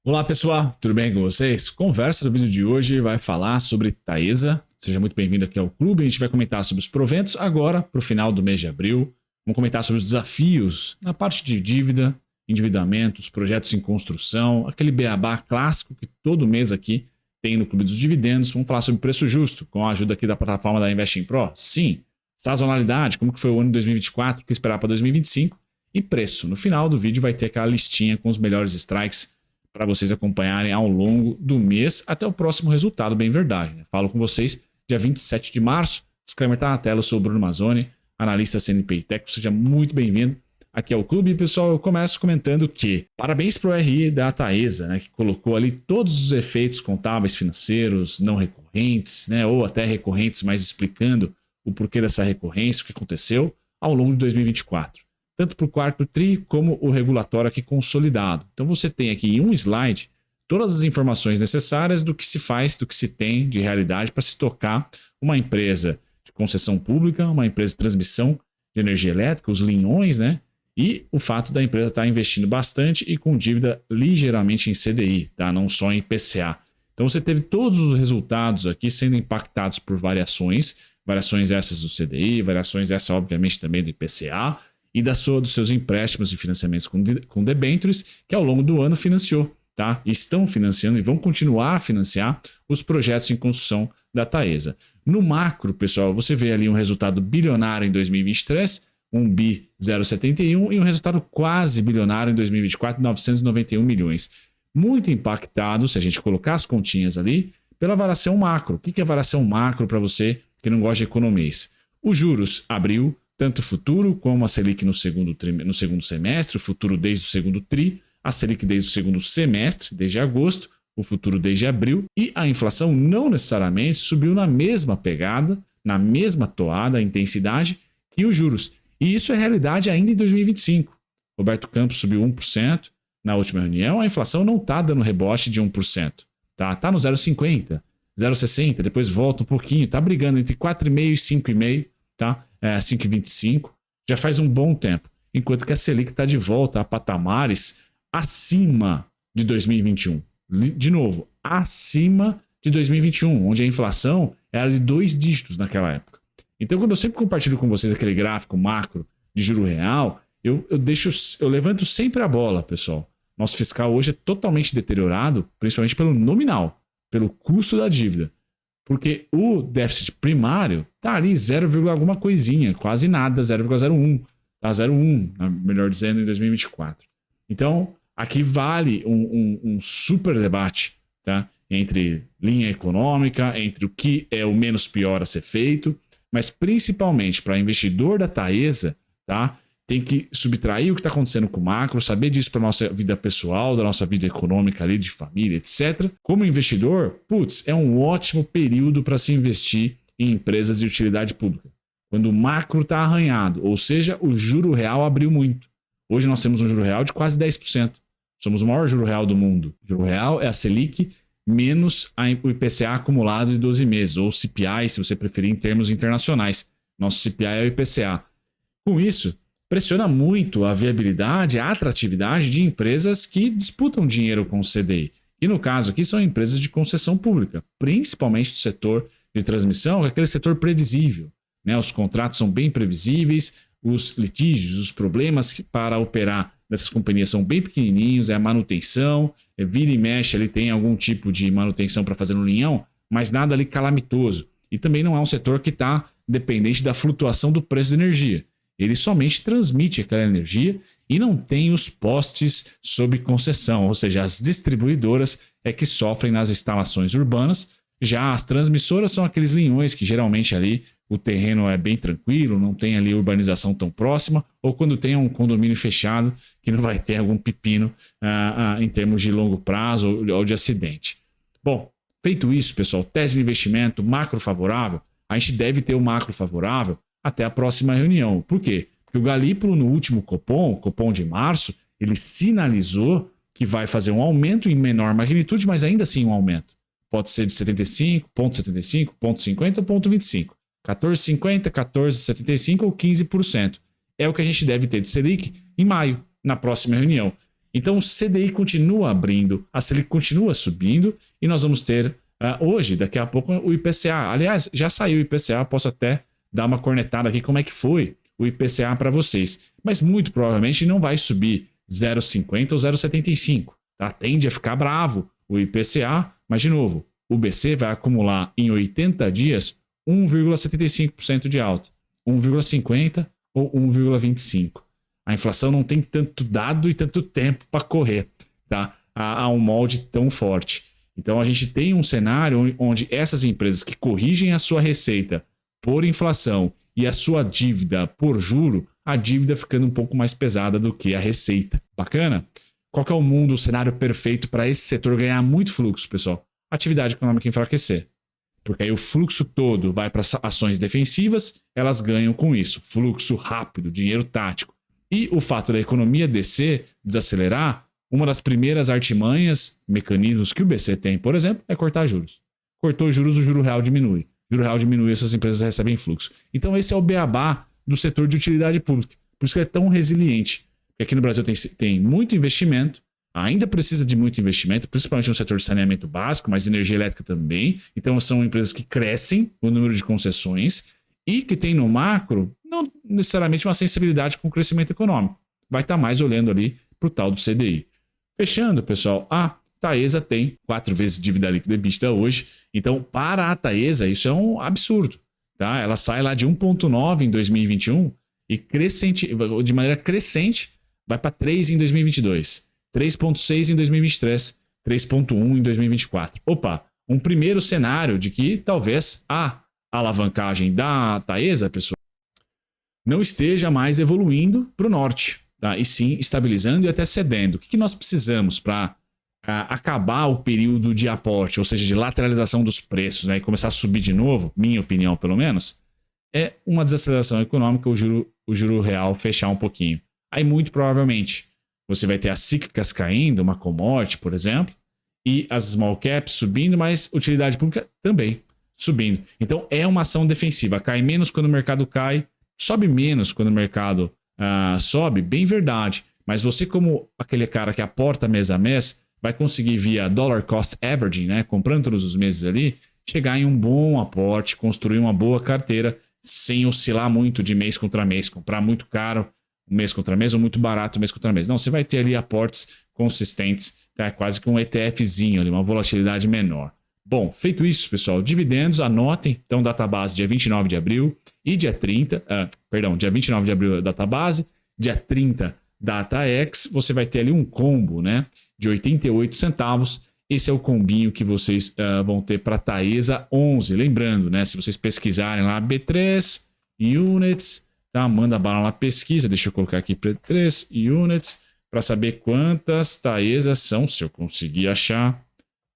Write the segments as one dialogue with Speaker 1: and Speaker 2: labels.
Speaker 1: Olá pessoal, tudo bem com vocês? Conversa do vídeo de hoje vai falar sobre Taesa. Seja muito bem-vindo aqui ao clube. A gente vai comentar sobre os proventos agora para o final do mês de abril. Vamos comentar sobre os desafios na parte de dívida, endividamentos, projetos em construção, aquele beabá clássico que todo mês aqui tem no Clube dos Dividendos. Vamos falar sobre preço justo com a ajuda aqui da plataforma da Investing Pro. Sim, sazonalidade, como que foi o ano de 2024, o que esperar para 2025 e preço. No final do vídeo vai ter aquela listinha com os melhores strikes para vocês acompanharem ao longo do mês até o próximo resultado, bem verdade. Né? Falo com vocês dia 27 de março. Disclaimer está na tela, eu sou o Bruno Mazzoni, analista CNPI Tech. Seja muito bem-vindo aqui ao clube. E, pessoal, eu começo comentando que parabéns para o RI da Taesa, né, que colocou ali todos os efeitos contábeis financeiros não recorrentes, né, ou até recorrentes, mas explicando o porquê dessa recorrência, o que aconteceu ao longo de 2024. Tanto para o quarto TRI como o regulatório aqui consolidado. Então você tem aqui em um slide todas as informações necessárias do que se faz, do que se tem de realidade para se tocar uma empresa de concessão pública, uma empresa de transmissão de energia elétrica, os linhões, né? E o fato da empresa estar investindo bastante e com dívida ligeiramente em CDI, tá? Não só em IPCA. Então você teve todos os resultados aqui sendo impactados por variações essas do CDI, variações essas obviamente também do IPCA, e dos seus empréstimos e financiamentos com debêntures, que ao longo do ano financiou, tá? Estão financiando e vão continuar a financiar os projetos em construção da Taesa. No macro, pessoal, você vê ali um resultado bilionário em 2023, um bi 0,71 e um resultado quase bilionário em 2024, 991 milhões. Muito impactado, se a gente colocar as continhas ali, pela variação macro. O que é variação macro para você que não gosta de economês? Os juros abriu, tanto o futuro como a Selic no segundo semestre, o futuro desde o segundo TRI, a Selic desde o segundo semestre, desde agosto, o futuro desde abril, e a inflação não necessariamente subiu na mesma pegada, na mesma toada, intensidade, que os juros. E isso é realidade ainda em 2025. Roberto Campos subiu 1% na última reunião, a inflação não está dando rebote de 1%. Tá no 0,50, 0,60, depois volta um pouquinho, está brigando entre 4,5% e 5,5%, tá? 5,25, já faz um bom tempo, enquanto que a Selic está de volta a patamares acima de 2021. De novo, acima de 2021, onde a inflação era de 2 dígitos naquela época. Então, quando eu sempre compartilho com vocês aquele gráfico macro de juro real, eu levanto sempre a bola, pessoal. Nosso fiscal hoje é totalmente deteriorado, principalmente pelo nominal, pelo custo da dívida. Porque o déficit primário está ali 0, alguma coisinha, quase nada, 0,01, tá 0,1, melhor dizendo, em 2024. Então, aqui vale um super debate, tá? Entre linha econômica, entre o que é o menos pior a ser feito, mas principalmente para investidor da Taesa, tá? Tem que subtrair o que está acontecendo com o macro, saber disso para a nossa vida pessoal, da nossa vida econômica ali, de família, etc. Como investidor, é um ótimo período para se investir em empresas de utilidade pública. Quando o macro está arranhado, ou seja, o juro real abriu muito. Hoje nós temos um juro real de quase 10%. Somos o maior juro real do mundo. O juro real é a Selic menos o IPCA acumulado de 12 meses, ou CPI, se você preferir, em termos internacionais. Nosso CPI é o IPCA. Com isso, pressiona muito a viabilidade, a atratividade de empresas que disputam dinheiro com o CDI. E no caso aqui são empresas de concessão pública, principalmente do setor de transmissão, que é aquele setor previsível, né? Os contratos são bem previsíveis, os litígios, os problemas para operar dessas companhias são bem pequenininhos, é a manutenção, vira e mexe, ele tem algum tipo de manutenção para fazer no linhão, mas nada ali calamitoso. E também não é um setor que está dependente da flutuação do preço da energia. Ele somente transmite aquela energia e não tem os postes sob concessão, ou seja, as distribuidoras é que sofrem nas instalações urbanas. Já as transmissoras são aqueles linhões que geralmente ali o terreno é bem tranquilo, não tem ali urbanização tão próxima, ou quando tem um condomínio fechado que não vai ter algum pepino em termos de longo prazo ou de acidente. Bom, feito isso, pessoal, tese de investimento, macro favorável, a gente deve ter o macro favorável até a próxima reunião. Por quê? Porque o Galípolo, no último Copom de março, ele sinalizou que vai fazer um aumento em menor magnitude, mas ainda assim um aumento. Pode ser de 75, 0,75, 0,50 ou 0,25. 14,50, 14,75 ou 15%. É o que a gente deve ter de Selic em maio, na próxima reunião. Então o CDI continua abrindo, a Selic continua subindo e nós vamos ter hoje, daqui a pouco, o IPCA. Aliás, já saiu o IPCA, posso até dar uma cornetada aqui como é que foi o IPCA para vocês. Mas muito provavelmente não vai subir 0,50 ou 0,75. Tá? Tende a ficar bravo o IPCA, mas de novo, o BC vai acumular em 80 dias 1,75% de alta, 1,50% ou 1,25%. A inflação não tem tanto dado e tanto tempo para correr, tá? A um molde tão forte. Então a gente tem um cenário onde essas empresas que corrigem a sua receita por inflação e a sua dívida por juro, a dívida ficando um pouco mais pesada do que a receita. Bacana? Qual que é o cenário perfeito para esse setor ganhar muito fluxo, pessoal? Atividade econômica enfraquecer. Porque aí o fluxo todo vai para ações defensivas, elas ganham com isso. Fluxo rápido, dinheiro tático. E o fato da economia descer, desacelerar, uma das primeiras artimanhas, mecanismos que o BC tem, por exemplo, é cortar juros. Cortou juros, o juro real diminui. O juro real diminui, essas empresas recebem fluxo. Então esse é o beabá do setor de utilidade pública. Por isso que ele é tão resiliente. Porque aqui no Brasil tem muito investimento, ainda precisa de muito investimento, principalmente no setor de saneamento básico, mas energia elétrica também. Então são empresas que crescem o número de concessões e que tem no macro não necessariamente uma sensibilidade com o crescimento econômico. Vai estar mais olhando ali para o tal do CDI. Fechando, pessoal, a Taesa tem 4 vezes dívida líquida EBITDA hoje. Então, para a Taesa, isso é um absurdo. Tá? Ela sai lá de 1,9 em 2021 e de maneira crescente vai para 3 em 2022, 3,6 em 2023, 3,1 em 2024. Opa, um primeiro cenário de que talvez a alavancagem da Taesa, pessoal, não esteja mais evoluindo para o norte, tá? E sim estabilizando e até cedendo. O que nós precisamos para acabar o período de aporte, ou seja, de lateralização dos preços, né, e começar a subir de novo, minha opinião pelo menos, é uma desaceleração econômica, o juro real fechar um pouquinho. Aí muito provavelmente você vai ter as cíclicas caindo, uma commodity, por exemplo, e as small caps subindo, mas utilidade pública também subindo. Então é uma ação defensiva, cai menos quando o mercado cai, sobe menos quando o mercado sobe, bem verdade. Mas você, como aquele cara que aporta mês a mês, vai conseguir via dollar cost averaging, né, comprando todos os meses ali, chegar em um bom aporte, construir uma boa carteira, sem oscilar muito de mês contra mês, comprar muito caro mês contra mês ou muito barato mês contra mês. Não, você vai ter ali aportes consistentes, tá? Quase que um ETFzinho ali, uma volatilidade menor. Bom, feito isso, pessoal, dividendos, anotem, então database dia 29 de abril e dia 30, dia 29 de abril database, dia 30 DataX, você vai ter ali um combo, né, de 88 centavos. Esse é o combinho que vocês vão ter para Taesa 11. Lembrando, né, se vocês pesquisarem lá B3 Units, tá? Manda bala na pesquisa, deixa eu colocar aqui B3 Units para saber quantas Taesas são, se eu conseguir achar.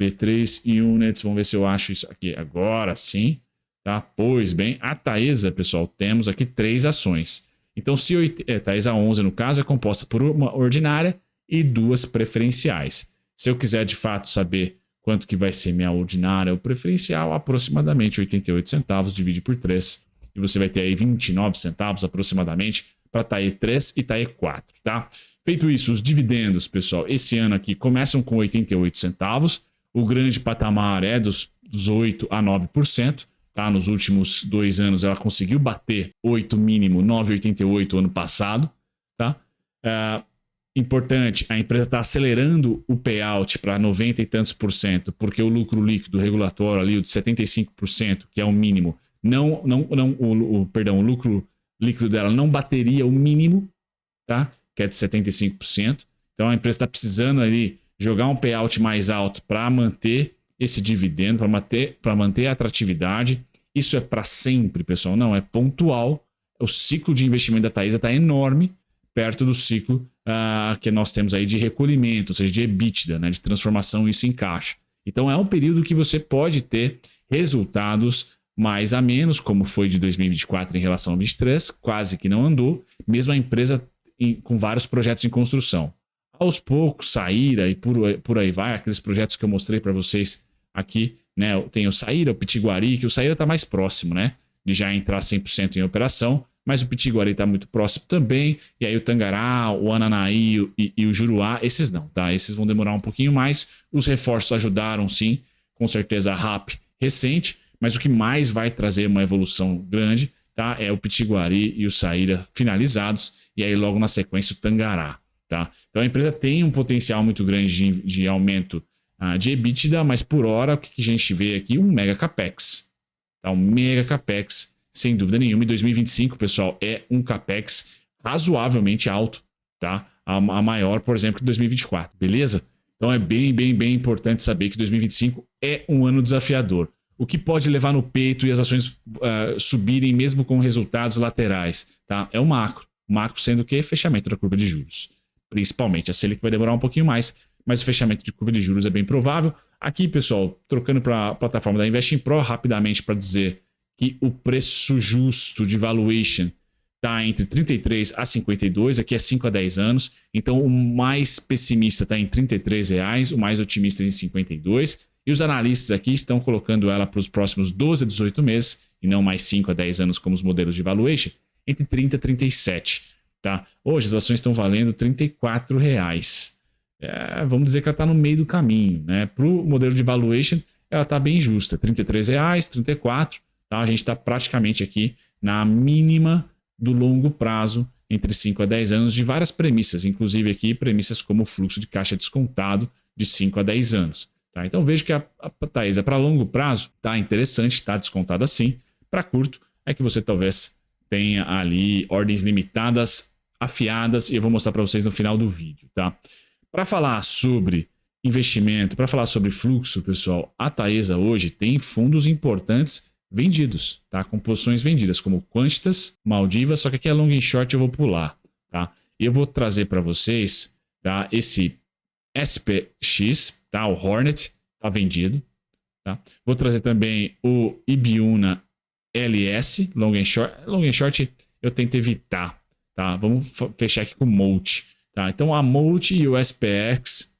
Speaker 1: B3 Units, vamos ver se eu acho isso aqui agora sim, tá? Pois bem, a Taesa, pessoal, temos aqui 3 ações. Então, se Taesa 11, no caso, é composta por uma ordinária e 2 preferenciais. Se eu quiser, de fato, saber quanto que vai ser minha ordinária ou preferencial, aproximadamente 88 centavos, divide por 3. E você vai ter aí 29 centavos aproximadamente para TAE 3 e TAE 4, tá? Feito isso, os dividendos, pessoal, esse ano aqui começam com 88 centavos. O grande patamar é dos 8% a 9%. Tá? Nos últimos 2 anos ela conseguiu bater 8 mínimo, 9,88 ano passado. Tá? Importante, a empresa está acelerando o payout para 90 e tantos %, porque o lucro líquido regulatório ali, o de 75%, que é o mínimo, o lucro líquido dela não bateria o mínimo, tá? Que é de 75%. Então a empresa está precisando ali jogar um payout mais alto para manter esse dividendo, para manter a atratividade. Isso é para sempre, pessoal, não é pontual. O ciclo de investimento da Taesa está enorme, perto do ciclo que nós temos aí de recolhimento, ou seja, de EBITDA, né, de transformação isso em caixa. Então é um período que você pode ter resultados mais a menos, como foi de 2024 em relação a 2023, quase que não andou, mesmo a empresa com vários projetos em construção. Aos poucos, Saíra e por aí vai, aqueles projetos que eu mostrei para vocês aqui, né? Tem o Saíra, o Pitiguari, que o Saíra está mais próximo, né? De já entrar 100% em operação, mas o Pitiguari está muito próximo também, e aí o Tangará, o Ananaí e o Juruá, esses não, tá? Esses vão demorar um pouquinho mais. Os reforços ajudaram sim, com certeza a RAP recente, mas o que mais vai trazer uma evolução grande, tá? É o Pitiguari e o Saíra finalizados, e aí logo na sequência o Tangará, tá? Então a empresa tem um potencial muito grande de aumento de EBITDA, mas por hora o que a gente vê aqui? Um mega capex, tá? Um mega capex, sem dúvida nenhuma. Em 2025, pessoal, é um capex razoavelmente alto, tá? A maior, por exemplo, que 2024, beleza? Então é bem importante saber que 2025 é um ano desafiador. O que pode levar no peito e as ações subirem mesmo com resultados laterais, tá? É o macro. O macro sendo o quê? Fechamento da curva de juros. Principalmente. A Selic vai demorar um pouquinho mais, mas o fechamento de curva de juros é bem provável. Aqui, pessoal, trocando para a plataforma da Investing Pro, rapidamente para dizer que o preço justo de valuation está entre 33 a 52, aqui é 5 a 10 anos. Então, o mais pessimista está em R$33, o mais otimista em 52. E os analistas aqui estão colocando ela para os próximos 12 a 18 meses, e não mais 5 a 10 anos como os modelos de valuation, entre 30 a 37. Tá? Hoje as ações estão valendo R$34. Vamos dizer que ela está no meio do caminho. Né? Para o modelo de valuation, ela está bem justa. R$33, 34. Tá? A gente está praticamente aqui na mínima do longo prazo, entre 5 a 10 anos, de várias premissas, inclusive aqui premissas como o fluxo de caixa descontado de 5 a 10 anos. Tá? Então vejo que a Taesa para longo prazo está interessante, está descontada sim. Para curto, é que você talvez tenha ali ordens limitadas, afiadas, e eu vou mostrar para vocês no final do vídeo. Tá? Para falar sobre investimento, para falar sobre fluxo, pessoal, a Taesa hoje tem fundos importantes vendidos, tá? Com posições vendidas, como Quantitas, Maldivas, só que aqui é long and short, eu vou pular, tá? E eu vou trazer para vocês, tá? Esse SPX, tá? O Hornet, tá vendido, tá? Vou trazer também o Ibiúna LS, long and short eu tento evitar, tá? Vamos fechar aqui com o Molt, tá? Então a Molt e o SPX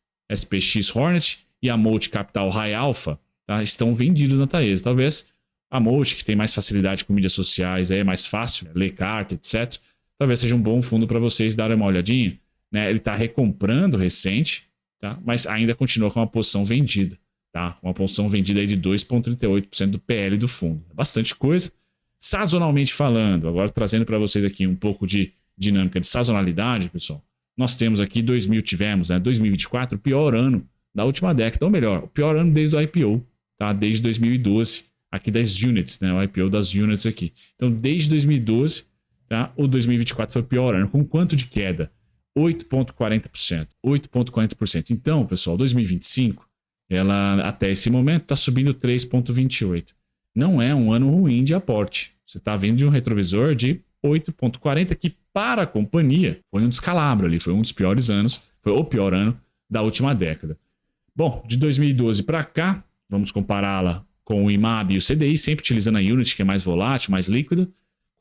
Speaker 1: Hornet e a Molt Capital High Alpha, tá? Estão vendidos na Taesa, talvez. A Molt, que tem mais facilidade com mídias sociais, aí é mais fácil, ler carta, etc. Talvez seja um bom fundo para vocês darem uma olhadinha. Né? Ele está recomprando recente, tá? Mas ainda continua com uma posição vendida. Tá? Uma posição vendida aí de 2,38% do PL do fundo. É bastante coisa. Sazonalmente falando, agora trazendo para vocês aqui um pouco de dinâmica de sazonalidade, pessoal. Nós temos aqui 2024, o pior ano da última década. Ou melhor, o pior ano desde o IPO, tá? Desde 2012. Aqui das units, né? O IPO das units aqui. Então, desde 2012, tá? O 2024 foi o pior ano. Com quanto de queda? 8,40%. 8,40%. Então, pessoal, 2025, ela até esse momento está subindo 3,28%. Não é um ano ruim de aporte. Você está vendo de um retrovisor de 8,40%, que para a companhia foi um descalabro ali. Foi um dos piores anos. Foi o pior ano da última década. Bom, de 2012 para cá, vamos compará-la com o IMAB e o CDI, sempre utilizando a Unit, que é mais volátil, mais líquida.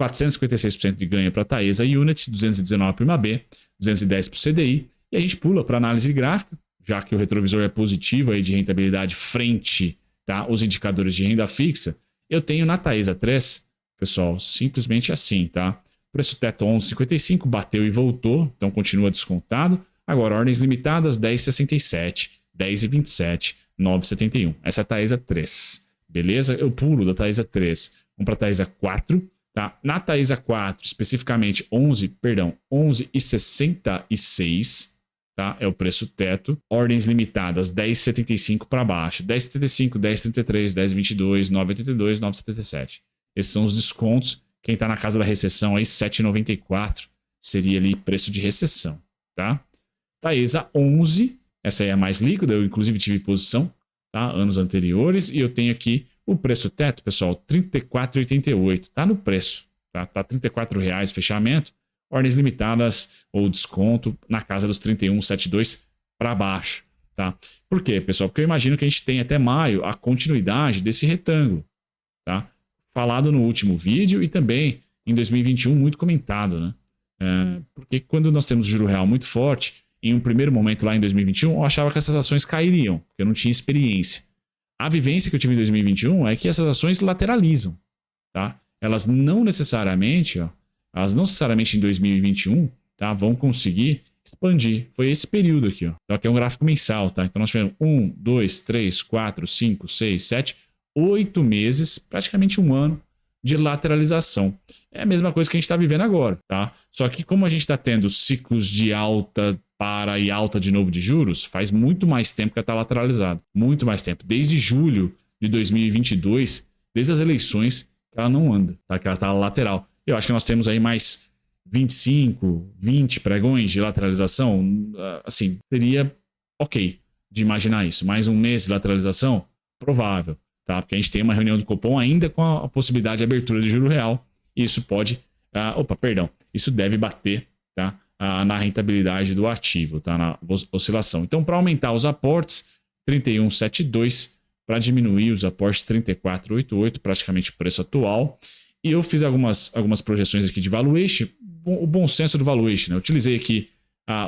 Speaker 1: 456% de ganho para a Taesa Unit, 219% para o IMAB, 210% para o CDI. E a gente pula para análise gráfica, já que o retrovisor é positivo aí de rentabilidade frente, tá, os indicadores de renda fixa. Eu tenho na Taesa 3, pessoal, simplesmente assim, tá? Preço teto 11,55, bateu e voltou, então continua descontado. Agora, ordens limitadas 10,67, 10,27, 9,71. Essa é a Taesa 3. Beleza? Eu pulo da Taesa 3. Vamos para a Taesa 4. Tá? Na Taesa 4, especificamente 11,66. Tá? É o preço teto. Ordens limitadas 10,75 para baixo. 10,75, 10,33, 10,22, 9,82, 9,77. Esses são os descontos. Quem está na casa da recessão aí, 7,94. Seria ali preço de recessão. Tá? Taesa 11. Essa aí é a mais líquida. Eu, inclusive, tive posição. Tá? Anos anteriores, e eu tenho aqui o preço teto, pessoal, R$ 34,88, tá no preço, tá? Tá R$ 34,00 fechamento, ordens limitadas ou desconto na casa dos 31,72 para baixo, tá? Por quê, pessoal? Porque eu imagino que a gente tem até maio a continuidade desse retângulo, tá? Falado no último vídeo e também em 2021 muito comentado, né? Porque quando nós temos juro real muito forte, em um primeiro momento lá em 2021, eu achava que essas ações cairiam, porque eu não tinha experiência. A vivência que eu tive em 2021 é que essas ações lateralizam, tá? Elas não necessariamente elas não necessariamente em 2021, tá, vão conseguir expandir. Foi esse período aqui, ó. Então aqui é um gráfico mensal, tá? Então nós tivemos 1, 2, 3, 4, 5, 6, 7, 8 meses, praticamente um ano de lateralização. É a mesma coisa que a gente está vivendo agora, tá? Só que como a gente está tendo ciclos de alta para e alta de novo de juros, faz muito mais tempo que ela está lateralizado. Muito mais tempo. Desde julho de 2022, desde as eleições, que ela não anda, tá? Que ela está lateral. Eu acho que nós temos aí mais 25, 20 pregões de lateralização. Assim, seria ok de imaginar isso. Mais um mês de lateralização? Provável, tá? Porque a gente tem uma reunião do Copom ainda com a possibilidade de abertura de juro real. E isso pode... isso deve bater, tá? Na rentabilidade do ativo, tá? Na oscilação. Então, para aumentar os aportes, 31,72, para diminuir os aportes, 34,88, praticamente o preço atual. E eu fiz algumas projeções aqui de valuation, o bom senso do valuation, né? Eu utilizei aqui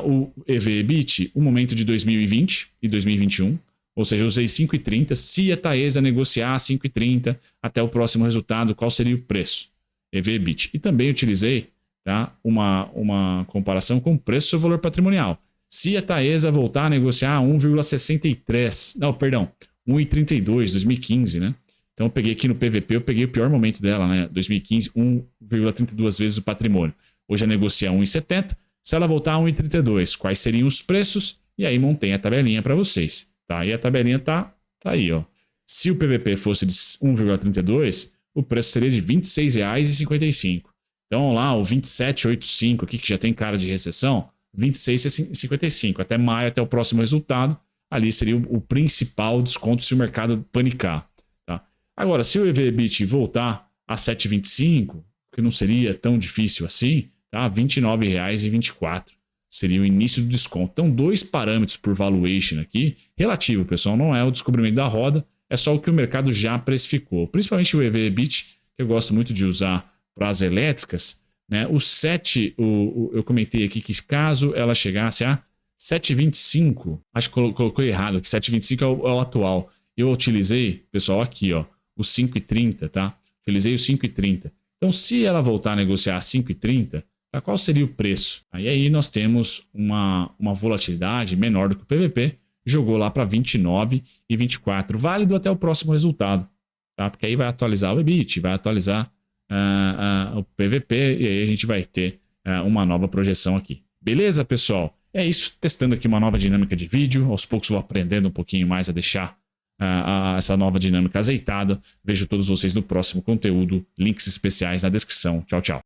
Speaker 1: o EV/EBIT, o momento de 2020 e 2021, ou seja, eu usei 5,30. Se a Taesa negociar 5,30 até o próximo resultado, qual seria o preço? EV/EBIT. E também utilizei, tá, uma comparação com o preço sobre valor patrimonial. Se a Taesa voltar a negociar 1,63, não, perdão, 1,32, 2015, né? Então eu peguei aqui no PVP, eu peguei o pior momento dela, né? 2015, 1,32 vezes o patrimônio. Hoje a negocia 1,70. Se ela voltar a 1,32, quais seriam os preços? E aí montei a tabelinha para vocês, tá? E a tabelinha tá aí, ó. Se o PVP fosse de 1,32, o preço seria de R$ 26,55. Então, vamos lá, o 27,85 aqui, que já tem cara de recessão, 26,55. Até maio, até o próximo resultado, ali seria o principal desconto se o mercado panicar. Tá? Agora, se o EV/EBIT voltar a 7,25, que não seria tão difícil assim, tá? R$ 29,24 seria o início do desconto. Então, 2 parâmetros por valuation aqui, relativo, pessoal, não é o descobrimento da roda, é só o que o mercado já precificou. Principalmente o EV/EBIT, que eu gosto muito de usar para as elétricas, né? O 7, eu comentei aqui que caso ela chegasse a 7,25, acho que colocou errado, que 7,25 é o atual. Eu utilizei, pessoal, aqui, ó, o 5,30, tá? Utilizei o 5,30. Então, se ela voltar a negociar a 5,30, tá, qual seria o preço? Aí nós temos uma volatilidade menor do que o PVP, jogou lá para 29,24, válido até o próximo resultado, tá? Porque aí vai atualizar o EBIT, vai atualizar o PVP e aí a gente vai ter uma nova projeção aqui. Beleza, pessoal? É isso, testando aqui uma nova dinâmica de vídeo. Aos poucos vou aprendendo um pouquinho mais a deixar essa nova dinâmica azeitada. Vejo todos vocês no próximo conteúdo. Links especiais na descrição. Tchau, tchau.